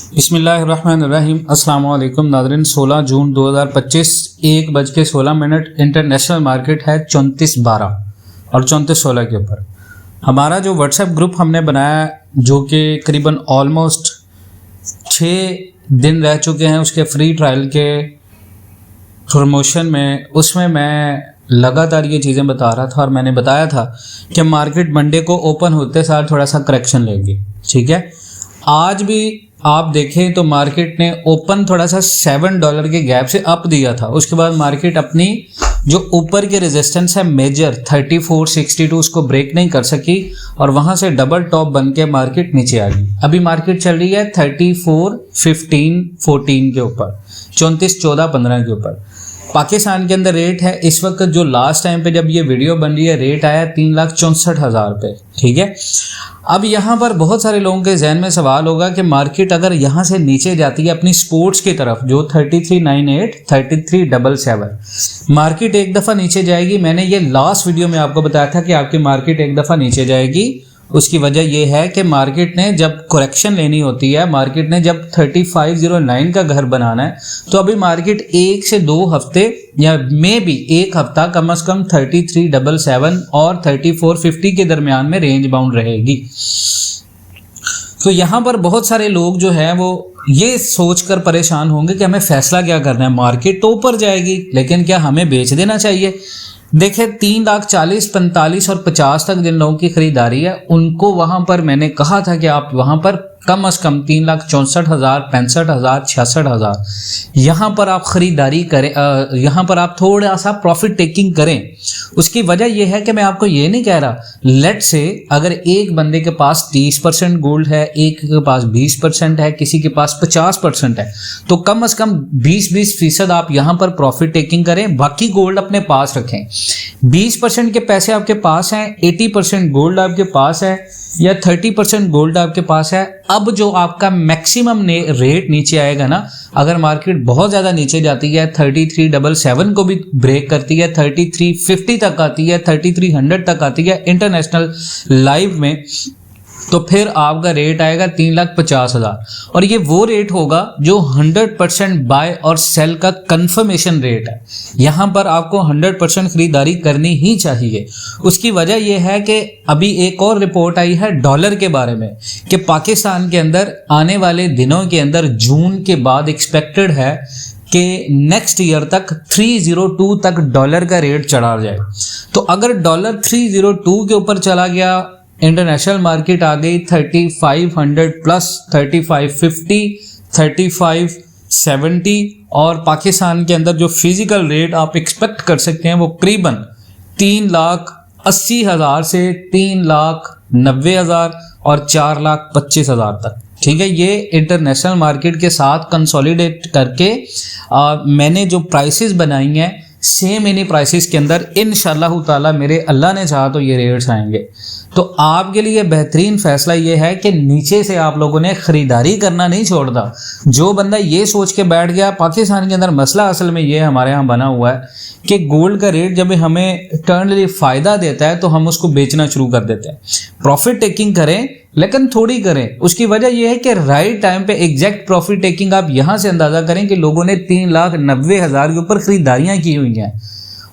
बिस्मिल्लाहिर्रहमानिर्रहीम। अस्सलाम वालेकुम नाज़रीन। 16 जून 2025 1:16 इंटरनेशनल मार्केट है 34.12 और 34.16 के ऊपर। हमारा जो व्हाट्सएप ग्रुप हमने बनाया जो कि करीबन ऑलमोस्ट 6 दिन रह चुके हैं उसके फ्री ट्रायल के प्रमोशन में, उसमें मैं लगातार ये चीज़ें बता रहा था और मैंने बताया था कि मार्केट मंडे को ओपन होते सार थोड़ा सा करेक्शन लेगी। ठीक है, आज भी आप देखें तो मार्केट ने ओपन थोड़ा सा $7 के गैप से अप दिया था। उसके बाद मार्केट अपनी जो ऊपर के रेजिस्टेंस है मेजर 3462 उसको ब्रेक नहीं कर सकी और वहां से डबल टॉप बन के मार्केट नीचे आ गई। अभी मार्केट चल रही है 341514 के ऊपर, 341415 के ऊपर। पाकिस्तान के अंदर रेट है इस वक्त, जो लास्ट टाइम पे जब ये वीडियो बन रही है रेट आया 3,64,000 पे। ठीक है, अब यहाँ पर बहुत सारे लोगों के जहन में सवाल होगा कि मार्केट अगर यहाँ से नीचे जाती है अपनी सपोर्ट्स की तरफ जो 3398 3377, मार्केट एक दफ़ा नीचे जाएगी। मैंने ये लास्ट वीडियो में आपको बताया था कि आपकी मार्केट एक दफ़ा नीचे जाएगी। उसकी वजह यह है कि मार्केट ने जब करेक्शन लेनी होती है, मार्केट ने जब 3509 का घर बनाना है, तो अभी मार्केट 1 से 2 हफ्ते या मे भी 1 हफ्ता कम से कम 3377 और 3450 के दरमियान में रेंज बाउंड रहेगी। तो यहाँ पर बहुत सारे लोग जो है वो ये सोचकर परेशान होंगे कि हमें फैसला क्या करना है। मार्केट तो ऊपर जाएगी लेकिन क्या हमें बेच देना चाहिए? देखिए 3,40,000, 45 और 50 तक जिन लोगों की खरीदारी है उनको वहां पर मैंने कहा था कि आप वहां पर कम से कम 3,64,000, 65,000, 66,000 यहाँ पर आप खरीदारी करें, यहाँ पर आप थोड़ा सा प्रॉफिट टेकिंग करें। उसकी वजह यह है कि मैं आपको ये नहीं कह रहा, लेट से अगर एक बंदे के पास 30% गोल्ड है, एक के पास 20% है, किसी के पास 50% है, तो कम से कम 20% आप यहाँ पर प्रॉफिट टेकिंग करें, बाकी गोल्ड अपने पास रखें। 20% के पैसे आपके पास हैं, 80% गोल्ड आपके पास है या 30% गोल्ड आपके पास है। अब जो आपका मैक्सिमम रेट नीचे आएगा ना, अगर मार्केट बहुत ज़्यादा नीचे जाती है 3377 को भी ब्रेक करती है, 3350 तक आती है, 3300 तक आती है इंटरनेशनल लाइव में, तो फिर आपका रेट आएगा 3,50,000 और ये वो रेट होगा जो 100% बाय और सेल का कंफर्मेशन रेट है। यहाँ पर आपको 100% खरीदारी करनी ही चाहिए। उसकी वजह यह है कि अभी एक और रिपोर्ट आई है डॉलर के बारे में कि पाकिस्तान के अंदर आने वाले दिनों के अंदर जून के बाद एक्सपेक्टेड है कि नेक्स्ट ईयर तक 302 तक डॉलर का रेट चढ़ा जाए। तो अगर डॉलर 302 के ऊपर चला गया, इंटरनेशनल मार्केट आ गई 3500 प्लस, 3550, 3570 और पाकिस्तान के अंदर जो फिजिकल रेट आप एक्सपेक्ट कर सकते हैं वो करीबन 3,80,000 से 3,90,000 और 4,25,000 तक। ठीक है, ये इंटरनेशनल मार्केट के साथ कंसोलिडेट करके मैंने जो प्राइसेस बनाई हैं सेम इन्हीं प्राइसेस के अंदर इंशाल्लाह ताला मेरे अल्लाह ने चाहा तो ये रेट्स आएंगे। तो आपके लिए बेहतरीन फैसला ये है कि नीचे से आप लोगों ने खरीदारी करना नहीं छोड़ता। जो बंदा ये सोच के बैठ गया, पाकिस्तान के अंदर मसला असल में ये हमारे यहाँ बना हुआ है कि गोल्ड का रेट जब हमें टर्नली फ़ायदा देता है तो हम उसको बेचना शुरू कर देते हैं। प्रॉफिट टेकिंग करें लेकिन थोड़ी करें। उसकी वजह यह है कि राइट टाइम पे एग्जैक्ट प्रॉफिट टेकिंग आप यहाँ से अंदाज़ा करें कि लोगों ने 3,90,000 के ऊपर ख़रीदारियाँ की हुई हैं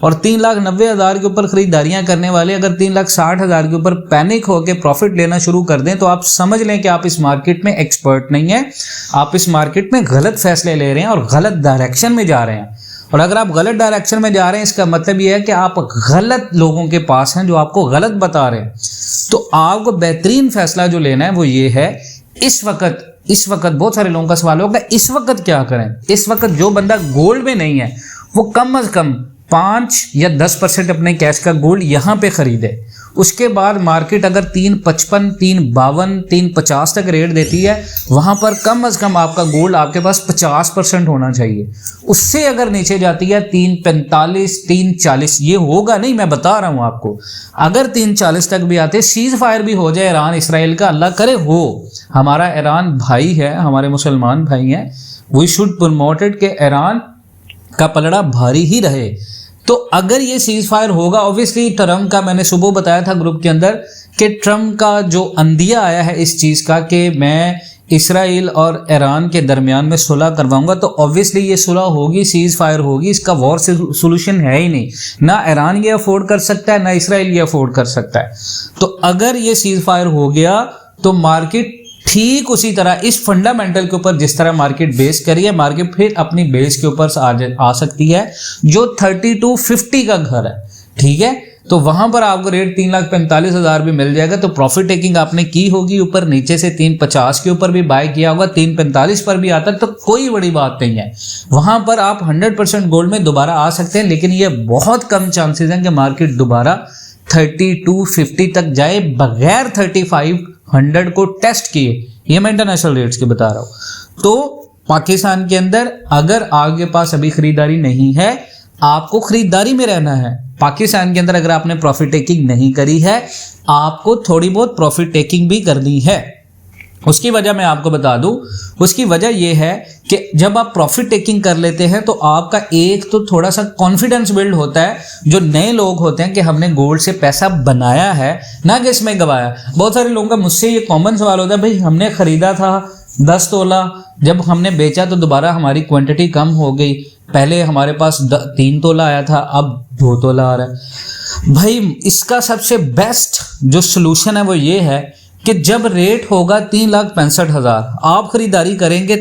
और 3,90,000 के ऊपर ख़रीदारियाँ करने वाले अगर 3,60,000 के ऊपर पैनिक होकर प्रॉफिट लेना शुरू कर दें तो आप समझ लें कि आप इस मार्केट में एक्सपर्ट नहीं हैं, आप इस मार्केट में गलत फैसले ले रहे हैं और गलत डायरेक्शन में जा रहे हैं। और अगर आप गलत डायरेक्शन में जा रहे हैं इसका मतलब ये है कि आप गलत लोगों के पास हैं जो आपको गलत बता रहे हैं। तो आपको बेहतरीन फैसला जो लेना है वो ये है, इस वक्त बहुत सारे लोगों का सवाल होगा इस वक्त क्या करें। इस वक्त जो बंदा गोल्ड में नहीं है वो कम से कम 5 या 10% अपने कैश का गोल्ड यहाँ पे खरीदे। उसके बाद मार्केट अगर 3,55, 3,52, 3,50 तक रेट देती है, वहाँ पर कम से कम आपका गोल्ड आपके पास 50% होना चाहिए। उससे अगर नीचे जाती है 3,45, 3,40, ये होगा नहीं, मैं बता रहा हूँ आपको। अगर 3,40 तक भी आते, सीज फायर भी हो जाए ईरान इसराइल का, अल्लाह करे हो, हमारा ईरान भाई है, हमारे मुसलमान भाई हैं, वी शुड प्रमोट इट कि ईरान का पलड़ा भारी ही रहे। तो अगर ये सीज फायर होगा, ऑब्वियसली ट्रम्प का मैंने सुबह बताया था ग्रुप के अंदर कि ट्रम्प का जो अंदिया आया है इस चीज़ का कि मैं इसराइल और ईरान के दरमियान में सुलह करवाऊंगा, तो ऑब्वियसली ये सुलह होगी, सीज फायर होगी, इसका वॉर सोल्यूशन है ही नहीं। ना ईरान ये अफोर्ड कर सकता है, ना इसराइल ये अफोर्ड कर सकता है। तो अगर ये सीज फायर हो गया तो मार्केट ठीक उसी तरह इस फंडामेंटल के ऊपर जिस तरह मार्केट बेस करी है, मार्केट फिर अपनी बेस के ऊपर आ सकती है जो 3250 का घर है, ठीक है। तो वहां पर आपको रेट 3,45,000 भी मिल जाएगा। तो प्रॉफिट टेकिंग आपने की होगी, ऊपर नीचे से 350 के ऊपर भी बाय किया होगा, 345 पर भी आता तो कोई बड़ी बात नहीं है। वहां पर आप 100% गोल्ड में दोबारा आ सकते हैं, लेकिन ये बहुत कम चांसेस हैं कि मार्केट दोबारा 3250 तक जाए बगैर 3500 को टेस्ट किए। ये मैं इंटरनेशनल रेट्स की बता रहा हूं। तो पाकिस्तान के अंदर अगर आपके पास अभी खरीदारी नहीं है, आपको खरीदारी में रहना है। पाकिस्तान के अंदर अगर आपने प्रॉफिट टेकिंग नहीं करी है, आपको थोड़ी बहुत प्रॉफिट टेकिंग भी करनी है। उसकी वजह मैं आपको बता दूं, उसकी वजह यह है कि जब आप प्रॉफिट टेकिंग कर लेते हैं तो आपका एक तो थोड़ा सा कॉन्फिडेंस बिल्ड होता है। जो नए लोग होते हैं कि हमने गोल्ड से पैसा बनाया है, ना कि इसमें गवाया। बहुत सारे लोगों का मुझसे ये कॉमन सवाल होता है, भाई हमने खरीदा था 10 तोला, जब हमने बेचा तो दोबारा हमारी क्वांटिटी कम हो गई, पहले हमारे पास 3 तोला आया था, अब 2 तोला आ रहा है। भाई इसका सबसे बेस्ट जो सोल्यूशन है वो ये है कि जब रेट होगा 3,65,000 आप खरीदारी करेंगे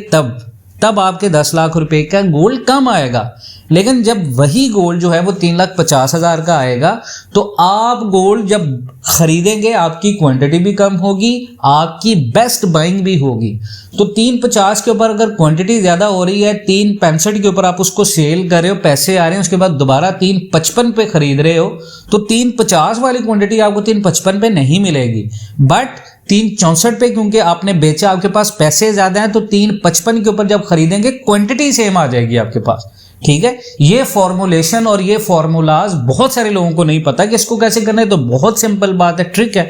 तब आपके 10 लाख रुपए का गोल्ड कम आएगा। लेकिन जब वही गोल्ड जो है वो 3,50,000 का आएगा तो आप गोल्ड जब खरीदेंगे आपकी क्वांटिटी भी कम होगी, आपकी बेस्ट बाइंग भी होगी। तो 350 के ऊपर अगर क्वांटिटी ज्यादा हो रही है, 365 के ऊपर आप उसको सेल कर रहे हो, पैसे आ रहे हैं, उसके बाद दोबारा 355 पे खरीद रहे हो, तो 350 वाली क्वांटिटी आपको 355 पे नहीं मिलेगी। बट 364 पे क्योंकि आपने बेचा, आपके पास पैसे ज्यादा हैं, तो 355 के ऊपर जब खरीदेंगे क्वांटिटी सेम आ जाएगी आपके पास, ठीक है। ये फॉर्मुलेशन और ये फॉर्मूलाज बहुत सारे लोगों को नहीं पता कि इसको कैसे करना है। तो बहुत सिंपल बात है, ट्रिक है।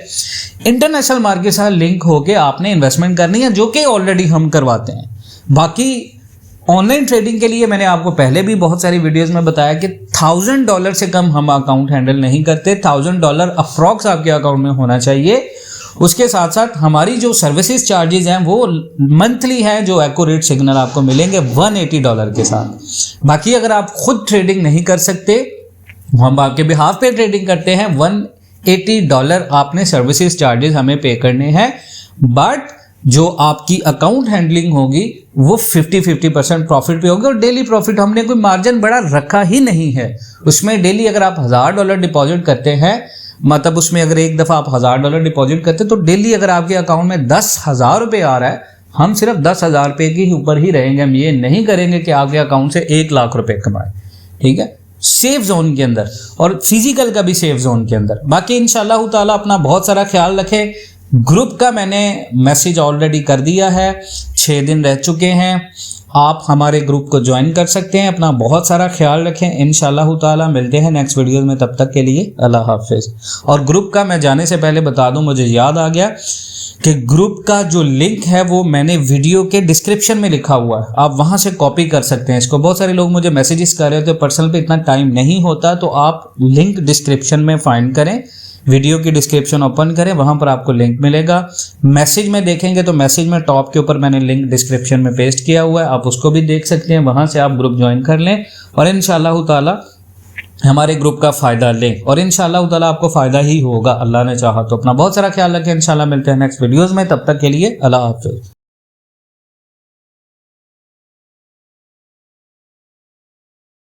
इंटरनेशनल मार्केट के साथ लिंक होके आपने इन्वेस्टमेंट करनी है, जो कि ऑलरेडी हम करवाते हैं। बाकी ऑनलाइन ट्रेडिंग के लिए मैंने आपको पहले भी बहुत सारी वीडियोस में बताया कि $1000 से कम हम अकाउंट हैंडल नहीं करते। $1000 अप्रॉक्स आपके अकाउंट में होना चाहिए। उसके साथ साथ हमारी जो सर्विसेज चार्जेस हैं वो मंथली है, जो एक्यूरेट सिग्नल आपको मिलेंगे $180 के साथ। बाकी अगर आप खुद ट्रेडिंग नहीं कर सकते, हम आपके बिहाफ पे ट्रेडिंग करते हैं, $180 आपने सर्विसेज चार्जेस हमें पे करने हैं। बट जो आपकी अकाउंट हैंडलिंग होगी वो 50% प्रॉफिट पे होगी। और डेली प्रॉफिट हमने कोई मार्जिन बड़ा रखा ही नहीं है उसमें। डेली अगर आप $1000 डिपॉजिट करते हैं, मतलब उसमें अगर एक दफ़ा आप $1000 डिपॉजिट करते हैं, तो डेली अगर आपके अकाउंट में 10,000 रुपये आ रहा है, हम सिर्फ 10,000 रुपये के ऊपर ही रहेंगे। हम ये नहीं करेंगे कि आपके अकाउंट से 1 लाख रुपए कमाए, ठीक है, सेफ जोन के अंदर और फिजिकल का भी सेफ जोन के अंदर। बाकी इंशाल्लाह ताला अपना बहुत सारा ख्याल रखें। ग्रुप का मैंने मैसेज ऑलरेडी कर दिया है, 6 दिन रह चुके हैं, आप हमारे ग्रुप को ज्वाइन कर सकते हैं। अपना बहुत सारा ख्याल रखें। इंशाल्लाह ताला मिलते हैं नेक्स्ट वीडियो में, तब तक के लिए अल्लाह हाफिज। और ग्रुप का मैं जाने से पहले बता दूं, मुझे याद आ गया कि ग्रुप का जो लिंक है वो मैंने वीडियो के डिस्क्रिप्शन में लिखा हुआ है, आप वहां से कॉपी कर सकते हैं इसको। बहुत सारे लोग मुझे मैसेजेस कर रहे होते हैं, पर्सनल पे इतना टाइम नहीं होता, तो आप लिंक डिस्क्रिप्शन में फाइंड करें, वीडियो की डिस्क्रिप्शन ओपन करें, वहां पर आपको लिंक मिलेगा। मैसेज में देखेंगे तो मैसेज में टॉप के ऊपर मैंने लिंक डिस्क्रिप्शन में पेस्ट किया हुआ है, आप उसको भी देख सकते हैं, वहां से आप ग्रुप ज्वाइन कर लें और इंशाल्लाह ताला हमारे ग्रुप का फ़ायदा लें। और इंशाल्लाह ताला आपको फ़ायदा ही होगा, अल्लाह ने चाहा तो। अपना बहुत सारा ख्याल रखें। इंशाल्लाह मिलते हैं नेक्स्ट वीडियोज़ में, तब तक के लिए अल्लाह हाफ़िज़।